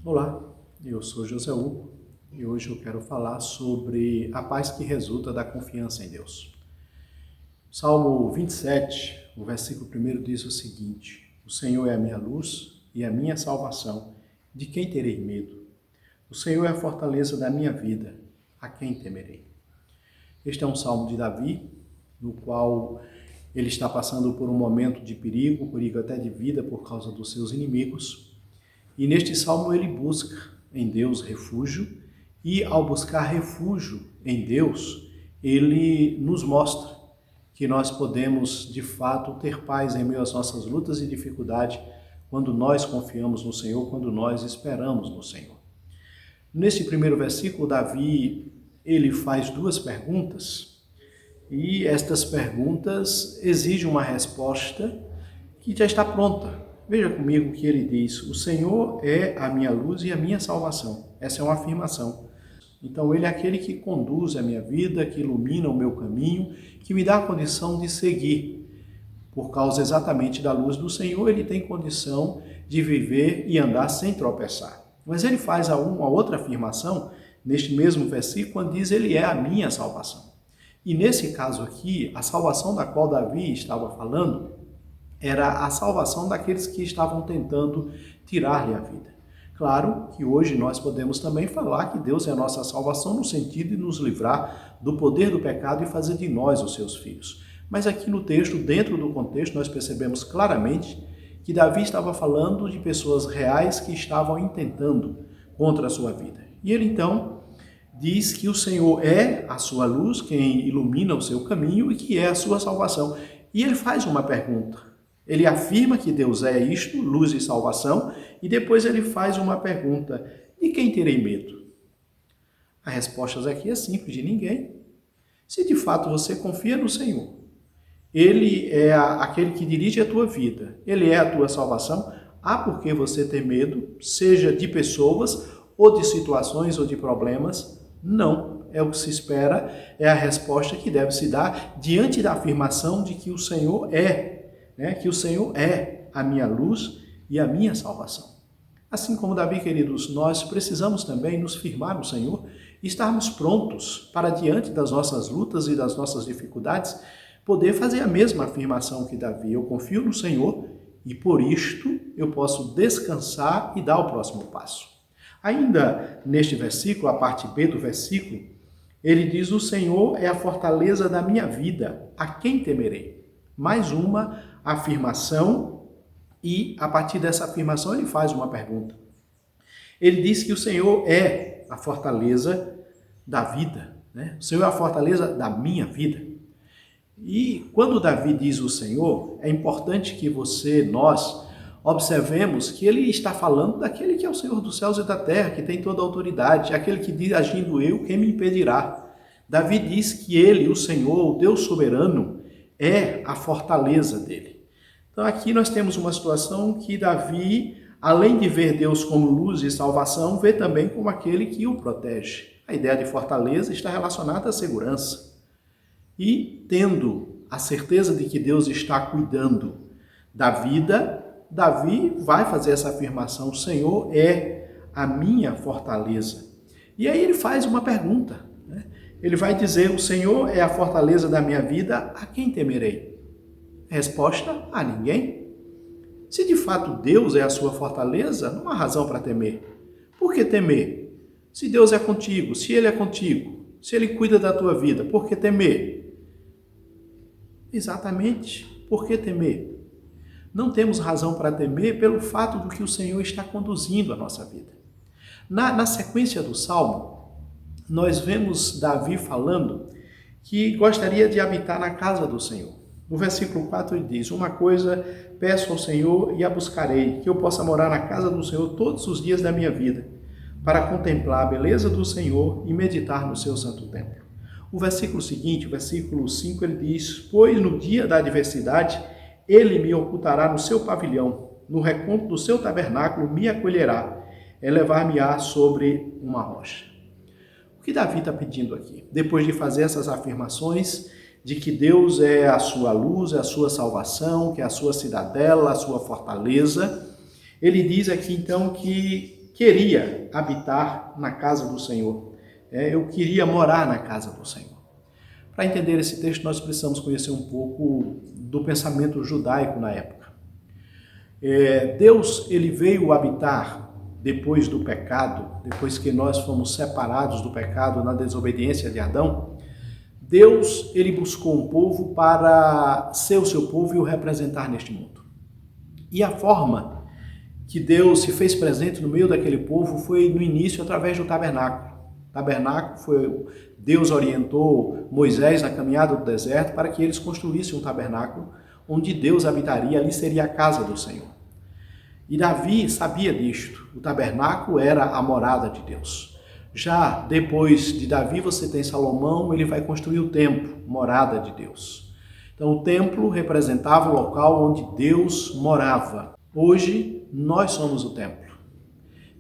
Olá, eu sou José Hugo e hoje eu quero falar sobre a paz que resulta da confiança em Deus. Salmo 27, o versículo 1 diz o seguinte: O Senhor é a minha luz e a minha salvação, de quem terei medo? O Senhor é a fortaleza da minha vida, a quem temerei? Este é um salmo de Davi, no qual ele está passando por um momento de perigo até de vida por causa dos seus inimigos. E neste salmo ele busca em Deus refúgio, e ao buscar refúgio em Deus, ele nos mostra que nós podemos, de fato, ter paz em meio às nossas lutas e dificuldades quando nós confiamos no Senhor, quando nós esperamos no Senhor. Nesse primeiro versículo, Davi, ele faz duas perguntas, e estas perguntas exigem uma resposta que já está pronta. Veja comigo o que ele diz: o Senhor é a minha luz e a minha salvação. Essa é uma afirmação. Então ele é aquele que conduz a minha vida, que ilumina o meu caminho, que me dá a condição de seguir. Por causa exatamente da luz do Senhor, ele tem condição de viver e andar sem tropeçar. Mas ele faz uma outra afirmação, neste mesmo versículo, quando diz: ele é a minha salvação. E nesse caso aqui, a salvação da qual Davi estava falando era a salvação daqueles que estavam tentando tirar-lhe a vida. Claro que hoje nós podemos também falar que Deus é a nossa salvação no sentido de nos livrar do poder do pecado e fazer de nós os seus filhos. Mas aqui no texto, dentro do contexto, nós percebemos claramente que Davi estava falando de pessoas reais que estavam intentando contra a sua vida. E ele então diz que o Senhor é a sua luz, quem ilumina o seu caminho, e que é a sua salvação. E ele faz uma pergunta. Ele afirma que Deus é isto, luz e salvação, e depois ele faz uma pergunta: de quem terei medo? A resposta aqui é simples: de ninguém. Se de fato você confia no Senhor, Ele é aquele que dirige a tua vida, Ele é a tua salvação, há por que você ter medo, seja de pessoas, ou de situações, ou de problemas? Não. É o que se espera, é a resposta que deve se dar diante da afirmação de que o Senhor que o Senhor é a minha luz e a minha salvação. Assim como Davi, queridos, nós precisamos também nos firmar no Senhor e estarmos prontos para, diante das nossas lutas e das nossas dificuldades, poder fazer a mesma afirmação que Davi: eu confio no Senhor e por isto eu posso descansar e dar o próximo passo. Ainda neste versículo, a parte B do versículo, ele diz: o Senhor é a fortaleza da minha vida, a quem temerei? Mais uma afirmação, e a partir dessa afirmação ele faz uma pergunta. Ele diz que o Senhor é a fortaleza da vida, né? O Senhor é a fortaleza da minha vida. E quando Davi diz o Senhor, é importante que nós observemos que ele está falando daquele que é o Senhor dos céus e da terra, que tem toda a autoridade, aquele que diz: agindo eu, quem me impedirá? Davi diz que ele, o Senhor, o Deus soberano, é a fortaleza dele. Então aqui nós temos uma situação que Davi, além de ver Deus como luz e salvação, vê também como aquele que o protege. A ideia de fortaleza está relacionada à segurança. E tendo a certeza de que Deus está cuidando da vida, Davi vai fazer essa afirmação: o Senhor é a minha fortaleza. E aí ele faz uma pergunta, né? Ele vai dizer: o Senhor é a fortaleza da minha vida, a quem temerei? Resposta: a ninguém. Se de fato Deus é a sua fortaleza, não há razão para temer. Por que temer? Se Deus é contigo, se Ele é contigo, se Ele cuida da tua vida, por que temer? Exatamente, por que temer? Não temos razão para temer pelo fato do que o Senhor está conduzindo a nossa vida. Na sequência do Salmo, nós vemos Davi falando que gostaria de habitar na casa do Senhor. No versículo 4 ele diz: uma coisa peço ao Senhor e a buscarei, que eu possa morar na casa do Senhor todos os dias da minha vida, para contemplar a beleza do Senhor e meditar no seu santo templo. O versículo seguinte, o versículo 5, ele diz: pois no dia da adversidade ele me ocultará no seu pavilhão, no recanto do seu tabernáculo me acolherá, elevar-me-á sobre uma rocha. O que Davi está pedindo aqui? Depois de fazer essas afirmações de que Deus é a sua luz, é a sua salvação, que é a sua cidadela, a sua fortaleza, ele diz aqui então que queria habitar na casa do Senhor. Eu queria morar na casa do Senhor. Para entender esse texto, nós precisamos conhecer um pouco do pensamento judaico na época. Deus, ele veio habitar depois do pecado, depois que nós fomos separados do pecado na desobediência de Adão. Deus, ele buscou um povo para ser o seu povo e o representar neste mundo. E a forma que Deus se fez presente no meio daquele povo foi no início através do tabernáculo. O tabernáculo Deus orientou Moisés na caminhada do deserto para que eles construíssem um tabernáculo onde Deus habitaria, ali seria a casa do Senhor. E Davi sabia disto, o tabernáculo era a morada de Deus. Já depois de Davi você tem Salomão, ele vai construir o templo, morada de Deus. Então o templo representava o local onde Deus morava. Hoje nós somos o templo.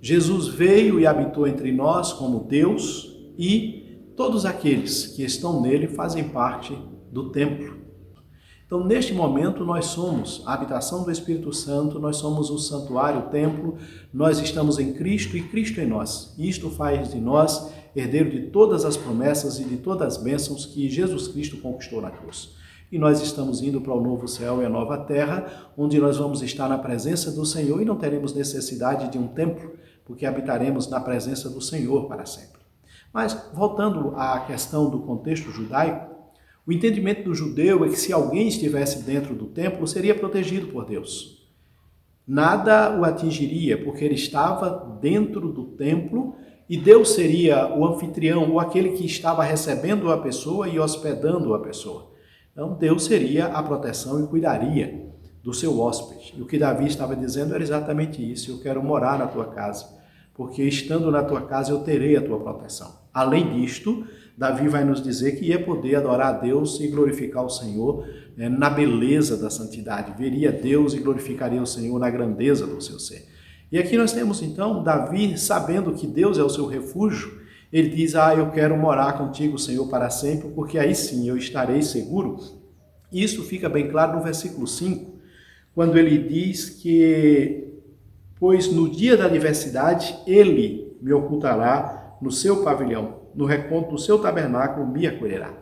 Jesus veio e habitou entre nós como Deus e todos aqueles que estão nele fazem parte do templo. Então, neste momento, nós somos a habitação do Espírito Santo, nós somos o santuário, o templo, nós estamos em Cristo e Cristo em nós. Isto faz de nós herdeiro de todas as promessas e de todas as bênçãos que Jesus Cristo conquistou na cruz. E nós estamos indo para o novo céu e a nova terra, onde nós vamos estar na presença do Senhor e não teremos necessidade de um templo, porque habitaremos na presença do Senhor para sempre. Mas, voltando à questão do contexto judaico, o entendimento do judeu é que se alguém estivesse dentro do templo, seria protegido por Deus. Nada o atingiria, porque ele estava dentro do templo e Deus seria o anfitrião, ou aquele que estava recebendo a pessoa e hospedando a pessoa. Então, Deus seria a proteção e cuidaria do seu hóspede. E o que Davi estava dizendo era exatamente isso: eu quero morar na tua casa, porque estando na tua casa eu terei a tua proteção. Além disto, Davi vai nos dizer que ia poder adorar a Deus e glorificar o Senhor na beleza da santidade. Veria Deus e glorificaria o Senhor na grandeza do seu ser. E aqui nós temos então Davi, sabendo que Deus é o seu refúgio, ele diz: eu quero morar contigo, Senhor, para sempre, porque aí sim eu estarei seguro. E isso fica bem claro no versículo 5, quando ele diz que: pois no dia da adversidade ele me ocultará no seu pavilhão, no recanto do seu tabernáculo me acolherá.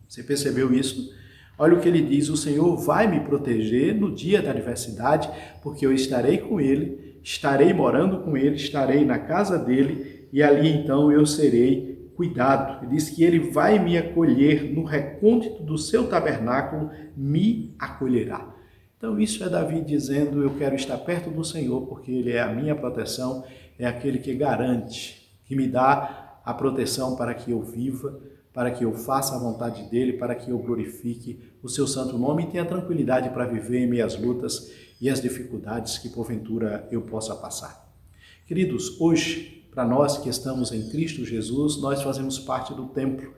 Você percebeu isso? Olha o que ele diz: o Senhor vai me proteger no dia da adversidade, porque eu estarei com ele, estarei morando com ele, estarei na casa dele, e ali então eu serei cuidado. Ele diz que ele vai me acolher no recôndito do seu tabernáculo, me acolherá. Então isso é Davi dizendo: eu quero estar perto do Senhor, porque ele é a minha proteção, é aquele que garante, que me dá a proteção para que eu viva, para que eu faça a vontade dele, para que eu glorifique o seu santo nome e tenha tranquilidade para viver em meio às lutas e as dificuldades que porventura eu possa passar. Queridos, hoje, para nós que estamos em Cristo Jesus, nós fazemos parte do templo.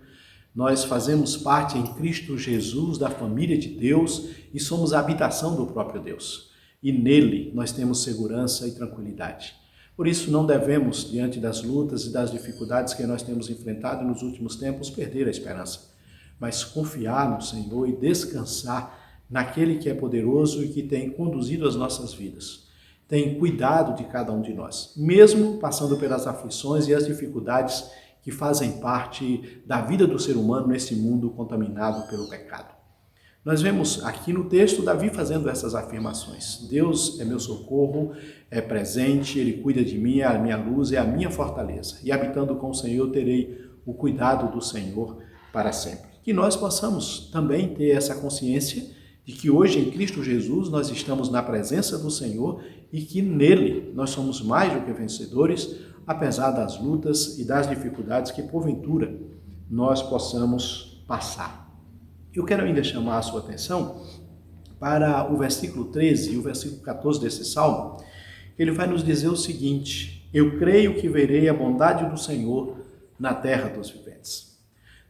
Nós fazemos parte em Cristo Jesus da família de Deus e somos a habitação do próprio Deus. E nele nós temos segurança e tranquilidade. Por isso não devemos, diante das lutas e das dificuldades que nós temos enfrentado nos últimos tempos, perder a esperança, mas confiar no Senhor e descansar naquele que é poderoso e que tem conduzido as nossas vidas. Tem cuidado de cada um de nós, mesmo passando pelas aflições e as dificuldades que fazem parte da vida do ser humano nesse mundo contaminado pelo pecado. Nós vemos aqui no texto Davi fazendo essas afirmações: Deus é meu socorro, é presente, Ele cuida de mim, é a minha luz, é a minha fortaleza. E habitando com o Senhor, terei o cuidado do Senhor para sempre. Que nós possamos também ter essa consciência de que hoje em Cristo Jesus nós estamos na presença do Senhor e que nele nós somos mais do que vencedores, apesar das lutas e das dificuldades que porventura nós possamos passar. Eu quero ainda chamar a sua atenção para o versículo 13 e o versículo 14 desse salmo. Ele vai nos dizer o seguinte: eu creio que verei a bondade do Senhor na terra dos viventes.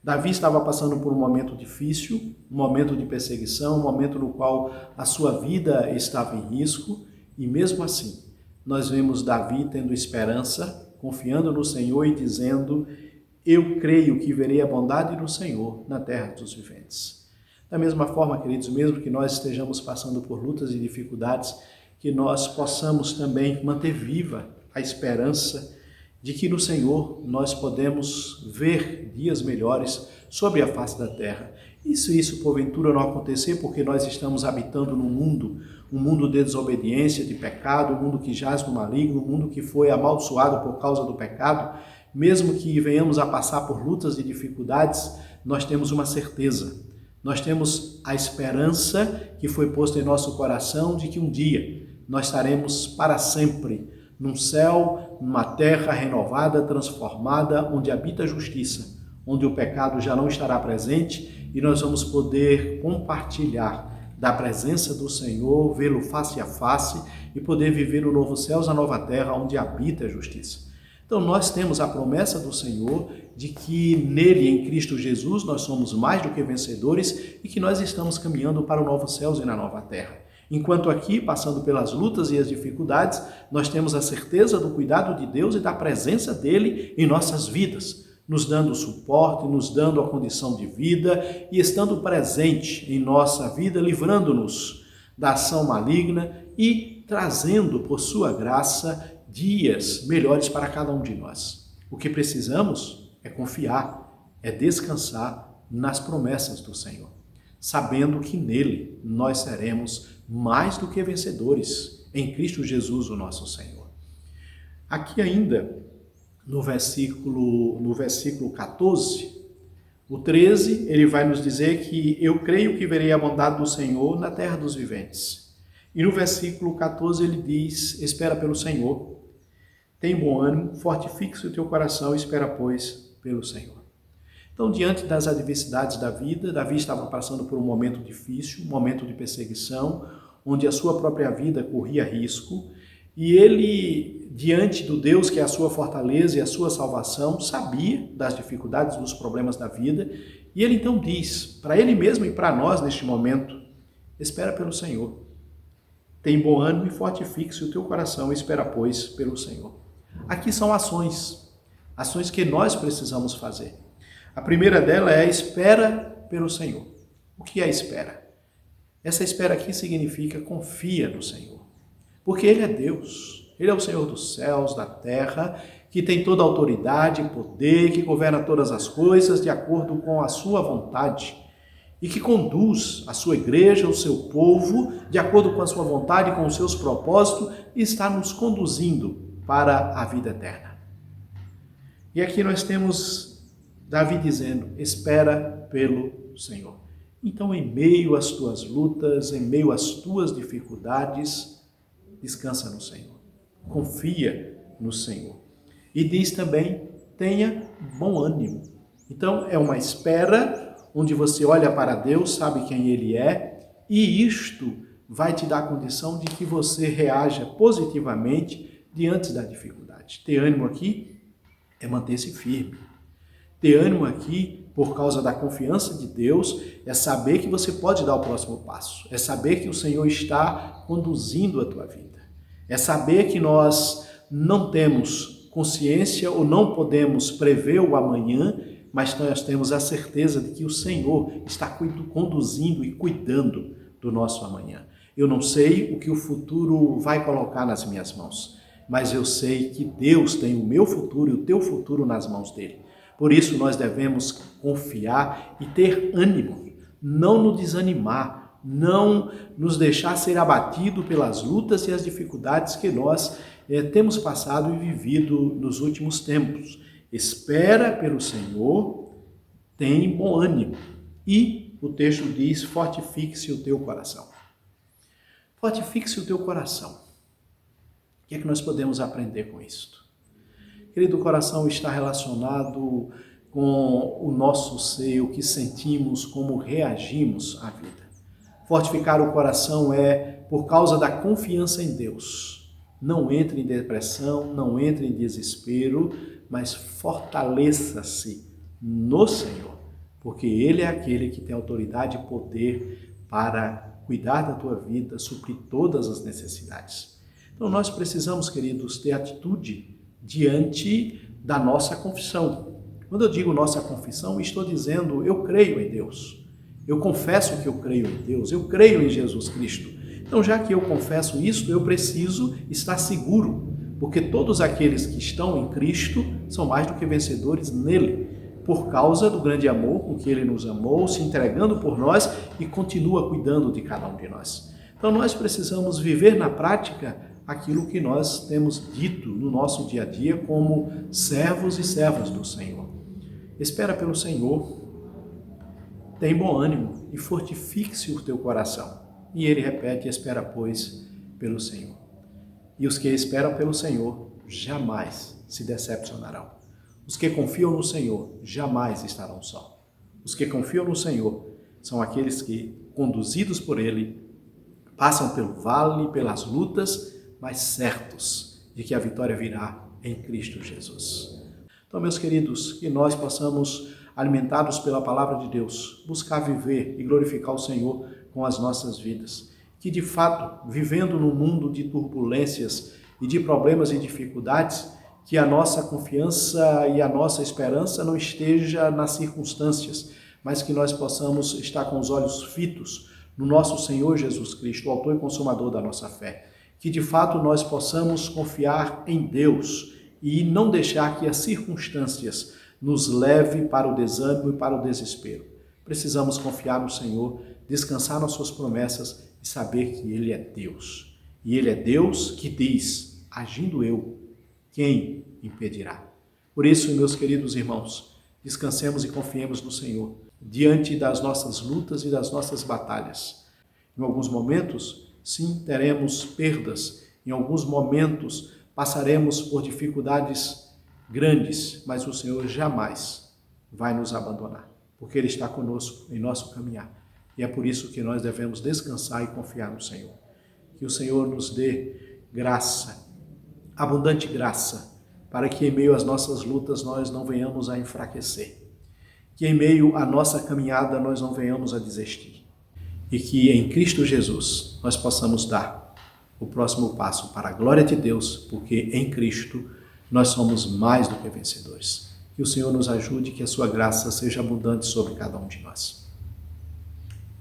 Davi estava passando por um momento difícil, um momento de perseguição, um momento no qual a sua vida estava em risco, e mesmo assim, nós vemos Davi tendo esperança, confiando no Senhor e dizendo: eu creio que verei a bondade do Senhor na terra dos viventes. Da mesma forma, queridos, mesmo que nós estejamos passando por lutas e dificuldades, que nós possamos também manter viva a esperança de que no Senhor nós podemos ver dias melhores sobre a face da terra. E se isso porventura não acontecer, porque nós estamos habitando num mundo, um mundo de desobediência, de pecado, um mundo que jaz no maligno, um mundo que foi amaldiçoado por causa do pecado, mesmo que venhamos a passar por lutas e dificuldades, nós temos uma certeza. Nós temos a esperança que foi posta em nosso coração de que um dia nós estaremos para sempre num céu, numa terra renovada, transformada, onde habita a justiça, onde o pecado já não estará presente e nós vamos poder compartilhar da presença do Senhor, vê-lo face a face e poder viver o novo céu e a nova terra onde habita a justiça. Então nós temos a promessa do Senhor de que nele, em Cristo Jesus, nós somos mais do que vencedores e que nós estamos caminhando para o novo céu e na nova terra. Enquanto aqui, passando pelas lutas e as dificuldades, nós temos a certeza do cuidado de Deus e da presença dele em nossas vidas, nos dando suporte, nos dando a condição de vida e estando presente em nossa vida, livrando-nos da ação maligna e trazendo, por sua graça, dias melhores para cada um de nós. O que precisamos é confiar, é descansar nas promessas do Senhor, sabendo que nele nós seremos mais do que vencedores em Cristo Jesus, o nosso Senhor. Aqui ainda, no versículo 14, o 13, ele vai nos dizer que eu creio que verei a bondade do Senhor na terra dos viventes. E no versículo 14 ele diz, espera pelo Senhor, tem bom ânimo, fortifique o teu coração e espera, pois, pelo Senhor. Então, diante das adversidades da vida, Davi estava passando por um momento difícil, um momento de perseguição, onde a sua própria vida corria risco, e ele, diante do Deus que é a sua fortaleza e a sua salvação, sabia das dificuldades, dos problemas da vida, e ele então diz, para ele mesmo e para nós neste momento, espera pelo Senhor. Tem bom ânimo e fortifique o teu coração e espera, pois, pelo Senhor. Aqui são ações que nós precisamos fazer. A primeira dela é a espera pelo Senhor. O que é a espera? Essa espera aqui significa confia no Senhor, porque Ele é Deus, Ele é o Senhor dos céus, da terra, que tem toda a autoridade e poder, que governa todas as coisas de acordo com a sua vontade e que conduz a sua igreja, o seu povo, de acordo com a sua vontade e com os seus propósitos e está nos conduzindo para a vida eterna. E aqui nós temos Davi dizendo, espera pelo Senhor. Então, em meio às tuas lutas, em meio às tuas dificuldades, descansa no Senhor. Confia no Senhor. E diz também, tenha bom ânimo. Então, é uma espera onde você olha para Deus, sabe quem Ele é, e isto vai te dar a condição de que você reaja positivamente diante da dificuldade. Ter ânimo aqui é manter-se firme. Ter ânimo aqui, por causa da confiança de Deus, é saber que você pode dar o próximo passo. É saber que o Senhor está conduzindo a tua vida. É saber que nós não temos consciência ou não podemos prever o amanhã, mas nós temos a certeza de que o Senhor está conduzindo e cuidando do nosso amanhã. Eu não sei o que o futuro vai colocar nas minhas mãos, mas eu sei que Deus tem o meu futuro e o teu futuro nas mãos dele. Por isso nós devemos confiar e ter ânimo, não nos desanimar, não nos deixar ser abatido pelas lutas e as dificuldades que nós temos passado e vivido nos últimos tempos. Espera pelo Senhor, tem bom ânimo. E o texto diz, fortifique-se o teu coração. Fortifique-se o teu coração. O que é que nós podemos aprender com isto? Querido, o coração está relacionado com o nosso ser, o que sentimos, como reagimos à vida. Fortificar o coração é por causa da confiança em Deus. Não entre em depressão, não entre em desespero, mas fortaleça-se no Senhor, porque Ele é aquele que tem autoridade e poder para cuidar da tua vida, suprir todas as necessidades. Então nós precisamos, queridos, ter atitude diante da nossa confissão. Quando eu digo nossa confissão, estou dizendo, eu creio em Deus. Eu confesso que eu creio em Deus, eu creio em Jesus Cristo. Então, já que eu confesso isso, eu preciso estar seguro porque todos aqueles que estão em Cristo são mais do que vencedores nele, por causa do grande amor com que ele nos amou, se entregando por nós e continua cuidando de cada um de nós. Então nós precisamos viver na prática aquilo que nós temos dito no nosso dia a dia como servos e servas do Senhor. Espera pelo Senhor, tem bom ânimo e fortifique-se o teu coração. E ele repete, espera, pois, pelo Senhor. E os que esperam pelo Senhor jamais se decepcionarão. Os que confiam no Senhor jamais estarão só. Os que confiam no Senhor são aqueles que, conduzidos por ele, passam pelo vale, pelas lutas, mas certos de que a vitória virá em Cristo Jesus. Então, meus queridos, que nós possamos, alimentados pela palavra de Deus, buscar viver e glorificar o Senhor com as nossas vidas. Que, de fato, vivendo num mundo de turbulências e de problemas e dificuldades, que a nossa confiança e a nossa esperança não esteja nas circunstâncias, mas que nós possamos estar com os olhos fitos no nosso Senhor Jesus Cristo, o autor e consumador da nossa fé. Que de fato nós possamos confiar em Deus e não deixar que as circunstâncias nos levem para o desânimo e para o desespero. Precisamos confiar no Senhor, descansar nas suas promessas e saber que Ele é Deus. E Ele é Deus que diz, agindo eu, quem impedirá? Por isso, meus queridos irmãos, descansemos e confiemos no Senhor diante das nossas lutas e das nossas batalhas. Em alguns momentos, sim, teremos perdas. Em alguns momentos, passaremos por dificuldades grandes, mas o Senhor jamais vai nos abandonar, porque Ele está conosco em nosso caminhar. E é por isso que nós devemos descansar e confiar no Senhor. Que o Senhor nos dê graça, abundante graça, para que em meio às nossas lutas nós não venhamos a enfraquecer. Que em meio à nossa caminhada nós não venhamos a desistir. E que em Cristo Jesus nós possamos dar o próximo passo para a glória de Deus, porque em Cristo nós somos mais do que vencedores. Que o Senhor nos ajude, que a sua graça seja abundante sobre cada um de nós.